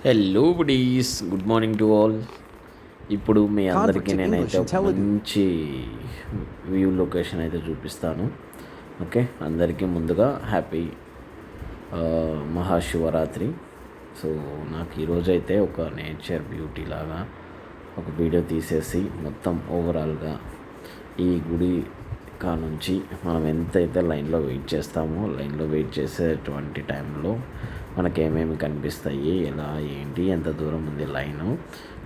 Hello buddies, good morning to all. ఇప్పుడు మీ అందరికీ నేనైతే ఒక మంచి వ్యూ లొకేషన్ అయితే చూపిస్తాను. ఓకే, అందరికీ ముందుగా హ్యాపీ మహాశివరాత్రి. సో నాకు ఈరోజైతే ఒక నేచర్ బ్యూటీ లాగా ఒక వీడియో తీసేసి మొత్తం ఓవరాల్గా ఈ గుడి నుంచి మనం ఎంతైతే లైన్లో వెయిట్ చేస్తామో, లైన్లో వెయిట్ చేసేటువంటి టైంలో మనకేమేమి కనిపిస్తాయి, ఎలా ఏంటి, ఎంత దూరం ఉంది లైను,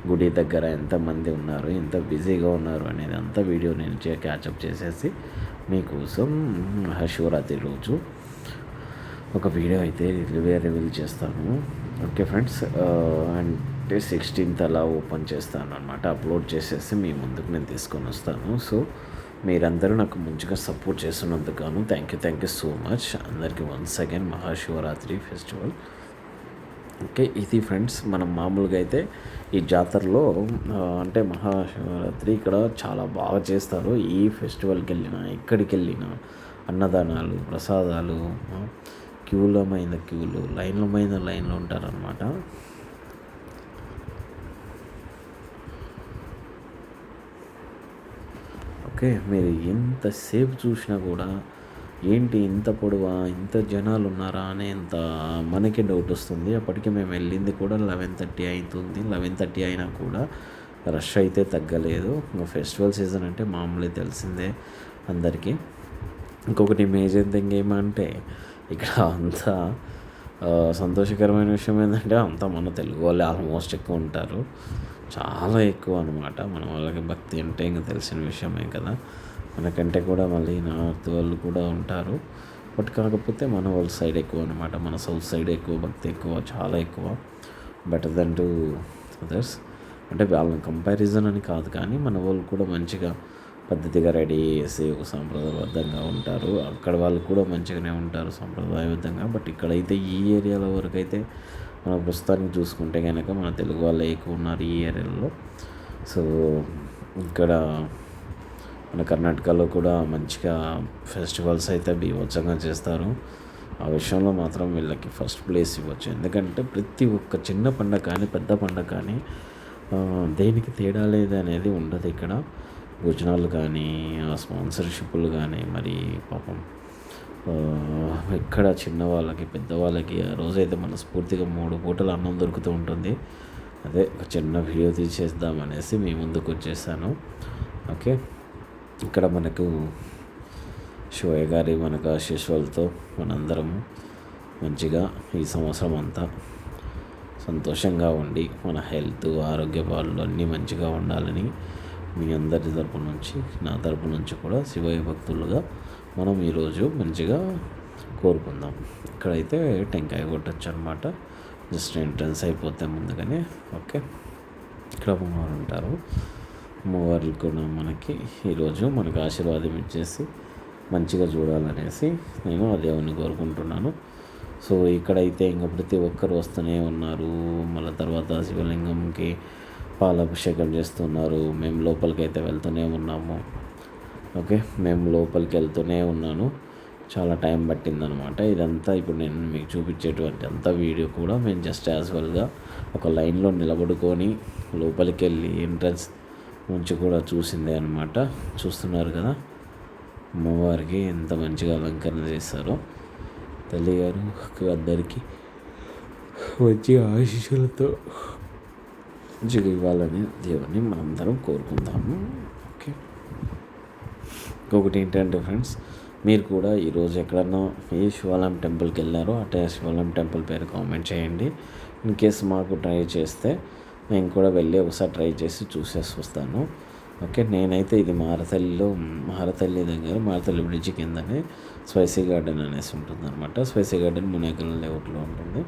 గుడి దగ్గర ఎంతమంది ఉన్నారు, ఎంత బిజీగా ఉన్నారు అనేది అంతా వీడియో నేను క్యాచప్ చేసేసి మీకోసం మహాశివరాత్రి రోజు ఒక వీడియో అయితే రివీల్ చేస్తాను. ఓకే ఫ్రెండ్స్, అంటే 16th అలా ఓపెన్ చేస్తాను అనమాట. అప్లోడ్ చేసేసి మీ ముందుకు నేను తీసుకొని వస్తాను. సో మీరందరూ నాకు మంచిగా సపోర్ట్ చేస్తున్నందుకు గాను థ్యాంక్ యూ సో మచ్. అందరికీ once again Mahashivratri festival. Okay, ఇది ఫ్రెండ్స్, మనం మామూలుగా అయితే ఈ జాతరలో అంటే మహాశివరాత్రి ఇక్కడ చాలా బాగా చేస్తారు. ఈ ఫెస్టివల్కి వెళ్ళినా, ఎక్కడికి వెళ్ళినా అన్నదానాలు, ప్రసాదాలు, క్యూలు లైన్లో ఉంటారనమాట. ఓకే, మీరు ఎంతసేపు చూసినా కూడా ఏంటి ఇంత పొడవా, ఇంత జనాలు ఉన్నారా అనేంత మనకి డౌట్ వస్తుంది. అప్పటికి మేము వెళ్ళింది కూడా 11:30 అవుతుంది. 11:30 అయినా కూడా రష్ అయితే తగ్గలేదు. ఇంకా ఫెస్టివల్ సీజన్ అంటే మామూలు తెలిసిందే అందరికీ. ఇంకొకటి మేజర్ థింగ్ ఏమంటే ఇక్కడ అంతా సంతోషకరమైన విషయం ఏంటంటే అంతా మన తెలుగు వాళ్ళే ఆల్మోస్ట్ ఎక్కువ ఉంటారు, చాలా ఎక్కువ అనమాట. మన వాళ్ళకి భక్తి అంటే ఇంకా తెలిసిన విషయమే కదా. మనకంటే కూడా మళ్ళీ నార్త్ వాళ్ళు కూడా ఉంటారు, బట్ కాకపోతే మన వాళ్ళ సైడ్ ఎక్కువ అనమాట. మన సౌత్ సైడ్ ఎక్కువ భక్తి, ఎక్కువ, చాలా ఎక్కువ, బెటర్ దెన్ టు అదర్స్. అంటే వాళ్ళని కంపారిజన్ అని కాదు, కానీ మన వాళ్ళు కూడా మంచిగా పద్ధతిగా రెడీ చేసి ఒక సాంప్రదాయబద్ధంగా ఉంటారు. అక్కడ వాళ్ళు కూడా మంచిగానే ఉంటారు సాంప్రదాయబద్ధంగా. బట్ ఇక్కడైతే ఈ ఏరియాలో వరకు అయితే మన ప్రస్తుతానికి చూసుకుంటే కనుక మన తెలుగు వాళ్ళే ఎక్కువ ఉన్నారు ఈ ఏరియాలో. సో ఇక్కడ మన కర్ణాటకలో కూడా మంచిగా ఫెస్టివల్స్ అయితే బీభత్సంగా చేస్తారు. ఆ విషయంలో మాత్రం వీళ్ళకి ఫస్ట్ ప్లేస్ ఇవ్వచ్చు. ఎందుకంటే ప్రతి ఒక్క చిన్న పండగ కానీ పెద్ద పండగ కానీ దేనికి తేడా లేదు అనేది ఉండదు ఇక్కడ. భోజనాలు కానీ, స్పాన్సర్షిప్లు కానీ, మరి పాపం ఇక్కడ చిన్నవాళ్ళకి, పెద్దవాళ్ళకి ఆ రోజైతే మనస్ఫూర్తిగా 3 పూటలు అన్నం దొరుకుతూ ఉంటుంది. అదే ఒక చిన్న వీడియో తీసేద్దామనేసి మీ ముందుకు వచ్చేసాను. ఓకే, ఇక్కడ మనకు శివయ్య గారి మనకు ఆశీస్సులతో మనందరము మంచిగా ఈ సంవత్సరం అంతా సంతోషంగా ఉండి మన హెల్త్, ఆరోగ్య పాలు అన్నీ మంచిగా ఉండాలని మీ అందరి తరపు నుంచి, నా తరపు నుంచి కూడా శివయ్య భక్తులుగా మనం ఈరోజు మంచిగా కోరుకుందాం. ఇక్కడైతే టెంకాయ కొట్టచ్చు అనమాట, జస్ట్ ఎంట్రన్స్ అయిపోతే ముందుగానే. ఓకే, ఇక్కడ అమ్మవారు ఉంటారు. అమ్మవారు కూడా ఈరోజు మనకు ఆశీర్వాదం ఇచ్చేసి మంచిగా చూడాలనేసి నేను ఆ దేవుని కోరుకుంటున్నాను. సో ఇక్కడైతే ఇంకా ప్రతి ఒక్కరు వస్తూనే ఉన్నారు. మళ్ళీ తర్వాత శివలింగంకి పాలాభిషేకం చేస్తున్నారు. మేము లోపలికి అయితే వెళ్తూనే ఉన్నాము. ఓకే, మేము లోపలికి వెళ్తూనే ఉన్నాను. చాలా టైం పట్టిందనమాట. ఇదంతా ఇప్పుడు నేను మీకు చూపించేటువంటి అంతా వీడియో కూడా మేము జస్ట్ యాజువల్గా ఒక లైన్లో నిలబడుకొని లోపలికి వెళ్ళి ఎంట్రన్స్ నుంచి కూడా చూసిందే అనమాట. చూస్తున్నారు కదా అమ్మవారికి ఎంత మంచిగా అలంకరణ చేశారో. తల్లిగారు అందరికీ మంచిగా ఆశీస్సులతో మంచిగా ఇవ్వాలని దేవుని మనందరం కోరుకుందాము. ఓకే, ఇంకొకటి ఏంటంటే ఫ్రెండ్స్, మీరు కూడా ఈరోజు ఎక్కడన్నా ఏ శివాలయం టెంపుల్కి వెళ్ళారో అటే శివాలయం టెంపుల్ పేరు కామెంట్ చేయండి. ఇన్ కేస్ మాకు ట్రై చేస్తే నేను కూడా వెళ్ళి ఒకసారి ట్రై చేసి చూసేసి వస్తాను. ఓకే, నేనైతే ఇది మారతల్లి దగ్గర మారతల్లి బ్రిడ్జ్ కిందనే స్పైసీ గార్డెన్ అనేసి ఉంటుంది అనమాట. స్పైసీ గార్డెన్ మునేకల్ లేఅవుట్లో ఉంటుంది.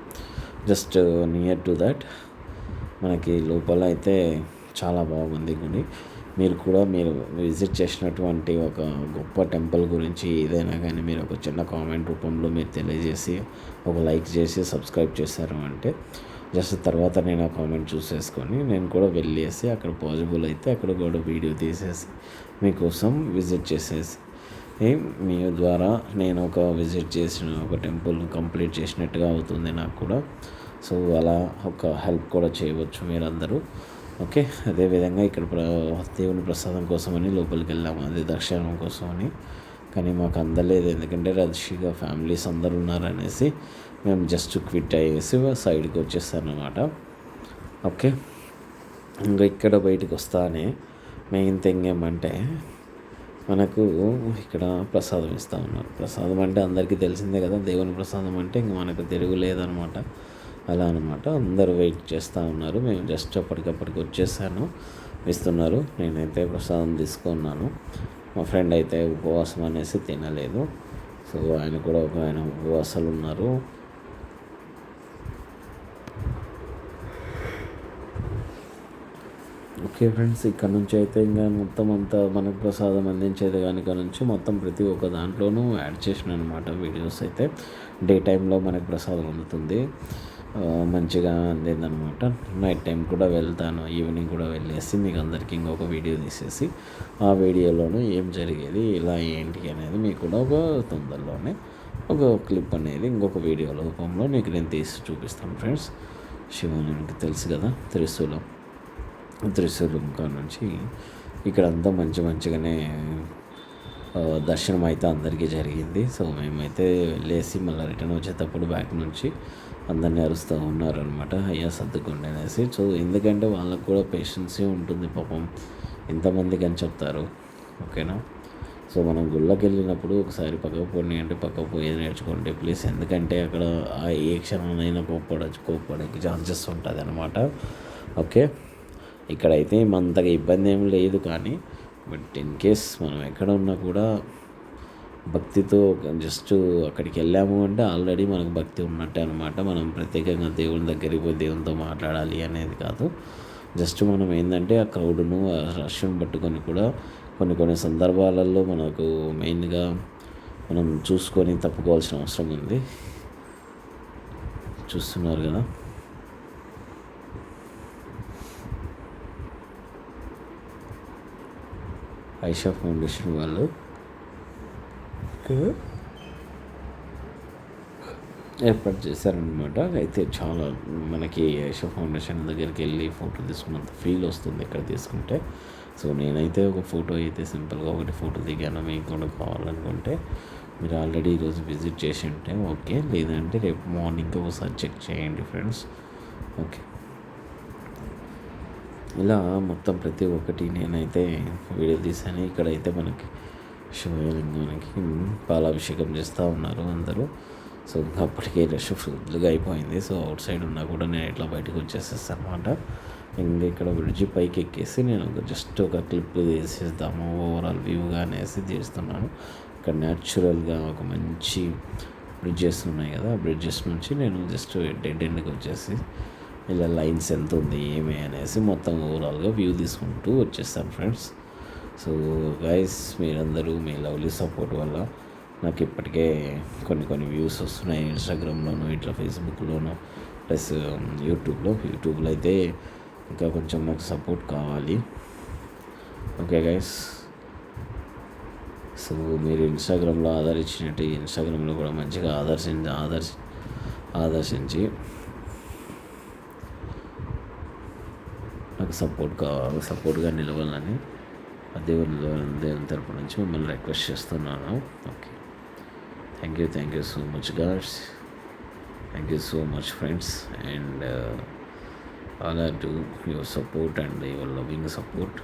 జస్ట్ నియర్ టు దట్ మనకి లోపల అయితే చాలా బాగుంది గుడి. మీరు విజిట్ చేసినటువంటి ఒక గొప్ప టెంపుల్ గురించి ఏదైనా కానీ మీరు ఒక చిన్న కామెంట్ రూపంలో మీరు తెలియజేసి ఒక లైక్ చేసి సబ్స్క్రైబ్ చేశారు అంటే జస్ట్ తర్వాత నేను ఆ కామెంట్ చూసేసుకొని నేను కూడా వెళ్ళేసి అక్కడ పాసిబుల్ అయితే అక్కడ కూడా వీడియో తీసేసి మీకోసం విజిట్ చేసేసి మీ ద్వారా నేను ఒక విజిట్ చేసిన ఒక టెంపుల్ కంప్లీట్ చేసినట్టుగా అవుతుంది నాకు కూడా. సో అలా ఒక హెల్ప్ కూడా చేయవచ్చు మీరందరూ. ఓకే. అదేవిధంగా ఇక్కడ దేవుని ప్రసాదం కోసమని లోపలికి వెళ్ళాము, అది దర్శనం కోసమని. కానీ మాకు అందలేదు, ఎందుకంటే రష్గా ఫ్యామిలీస్ అందరు ఉన్నారనేసి మేము జస్ట్ క్విట్ అయ్యేసి సైడ్కి వచ్చేసానమాట. ఓకే. ఇంకా ఇక్కడ బయటికి వస్తానే మెయిన్ థింగ్ ఏమంటే మనకు ఇక్కడ ప్రసాదం ఇస్తూ ఉన్నారు. ప్రసాదం అంటే అందరికీ తెలిసిందే కదా, దేవుని ప్రసాదం అంటే ఇంక మనకు తిరుగులేదనమాట. అలా అనమాట, అందరూ వెయిట్ చేస్తూ ఉన్నారు. మేము జస్ట్ అప్పటికప్పటికి వచ్చేసాను, ఇస్తున్నారు. నేనైతే ప్రసాదం తీసుకున్నాను. మా ఫ్రెండ్ అయితే ఉపవాసం అనేసి తినలేదు. సో ఆయన కూడా ఆయన ఉపవాసాలు ఉన్నారు. ఓకే ఫ్రెండ్స్, ఇక్కడ నుంచి అయితే ఇంకా మొత్తం అంతా మనకు ప్రసాదం అందించేది కనుక నుంచి మొత్తం ప్రతి ఒక్క దాంట్లోనూ యాడ్ చేసిన అనమాట వీడియోస్ అయితే. డే టైంలో మనకు ప్రసాదం అందుతుంది, మంచిగా అందిందనమాట. నైట్ టైం కూడా వెళ్తాను, ఈవినింగ్ కూడా వెళ్ళేసి మీకు అందరికీ ఇంకొక వీడియో తీసేసి ఆ వీడియోలోనూ ఏం జరిగేది ఇలా ఏంటి అనేది మీకు కూడా ఒక తొందరలోనే ఒక క్లిప్ అనేది ఇంకొక వీడియో రూపంలో మీకు నేను తీసి చూపిస్తాను ఫ్రెండ్స్. శివునికి తెలుసు కదా, త్రిశూలం కాడ నుంచి ఇక్కడంతా మంచిగానే దర్శనం అయితే అందరికీ జరిగింది. సో మేమైతే వెళ్ళేసి మళ్ళీ రిటర్న్ వచ్చేటప్పుడు బ్యాక్ నుంచి అందరినీ అరుస్తూ ఉన్నారనమాట, అయ్యా సర్దుకోండి అనేసి. సో ఎందుకంటే వాళ్ళకు కూడా పేషెన్సీ ఉంటుంది పాపం, ఎంతమందికి అని చెప్తారు. ఓకేనా. సో మనం గుళ్ళకి వెళ్ళినప్పుడు ఒకసారి పక్కకు పోనీ అంటే పక్కకు పోయేది నేర్చుకోండి ప్లీజ్, ఎందుకంటే అక్కడ ఏ క్షణమైనా కోప్పడకి ఛాన్సెస్ ఉంటుంది అనమాట. ఓకే. ఇక్కడైతే అంతగా ఇబ్బంది ఏం లేదు, కానీ బట్ ఇన్ కేస్ మనం ఎక్కడ ఉన్నా కూడా భక్తితో జస్ట్ అక్కడికి వెళ్ళాము అంటే ఆల్రెడీ మనకు భక్తి ఉన్నట్టే అనమాట. మనం ప్రత్యేకంగా దేవుని దగ్గరికి పోయి దేవునితో మాట్లాడాలి అనేది కాదు. జస్ట్ మనం ఏంటంటే ఆ క్రౌడ్ను, ఆ రష్ను పట్టుకొని కూడా కొన్ని సందర్భాలలో మనకు మెయిన్గా మనం చూసుకొని తప్పుకోవాల్సిన అవసరం ఉంది. చూస్తున్నారు కదా. ఐషా ఫౌండేషన్ వాళ్ళు ఏర్పాటు చేశారనమాట. అయితే చాలా మనకి ఐషా ఫౌండేషన్ దగ్గరికి వెళ్ళి ఫోటో తీసుకున్నంత ఫీల్ వస్తుంది ఇక్కడ తీసుకుంటే. సో నేనైతే ఒక ఫోటో అయితే సింపుల్గా ఒకటి ఫోటో దిగాను. మీకు కూడా కావాలనుకుంటే మీరు ఆల్రెడీ ఈరోజు విజిట్ చేసి ఉంటే ఓకే, లేదంటే రేపు మార్నింగ్ ఒకసారి చెక్ చేయండి ఫ్రెండ్స్. ఓకే. ఇలా మొత్తం ప్రతి ఒక్కటి నేనైతే వీడియో తీసాను. ఇక్కడైతే మనకి శివలింగానికి పాలాభిషేకం చేస్తూ ఉన్నారు అందరూ. సో అప్పటికే రష్ ఫుల్గా అయిపోయింది. సో అవుట్ సైడ్ ఉన్నా కూడా నేను ఇట్లా బయటకు వచ్చేసేస్తాను అనమాట. ఇంకా ఇక్కడ బ్రిడ్జి పైకి ఎక్కేసి నేను జస్ట్ ఒక క్లిప్ తీసేద్దాము ఓవరాల్ వ్యూగా అనేసి తీస్తున్నాను. ఇక్కడ న్యాచురల్గా ఒక మంచి బ్రిడ్జెస్ ఉన్నాయి కదా, ఆ బ్రిడ్జెస్ నుంచి నేను జస్ట్ డెడ్ ఎండ్కి వచ్చేసి ఇలా లైన్స్ ఎంత ఉంది ఏమి అనేసి మొత్తం ఓవరాల్గా వ్యూ తీసుకుంటూ వచ్చేస్తాను ఫ్రెండ్స్. సో గైస్, మీరందరూ మీ లవ్లీ సపోర్ట్ వల్ల నాకు ఇప్పటికే కొన్ని వ్యూస్ వస్తున్నాయి ఇన్స్టాగ్రామ్లోను, ఇట్లా ఫేస్బుక్లోను, ప్లస్ యూట్యూబ్లో అయితే ఇంకా కొంచెం నాకు సపోర్ట్ కావాలి. Okay guys. సో మీరు ఇన్స్టాగ్రామ్లో ఆదరించినట్టు ఇన్స్టాగ్రామ్లో కూడా మంచిగా ఆదర్శించి నాకు సపోర్ట్గా నిలవాలని దేవుని తరపు నుంచి మిమ్మల్ని రిక్వెస్ట్ చేస్తున్నాను. Okay. Thank you so much gods. Thank you so much friends, and all I do your support and your loving support.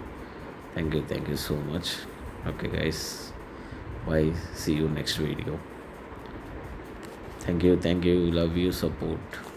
Thank you so much. Okay guys, bye, see you next video. Thank you, love you, support.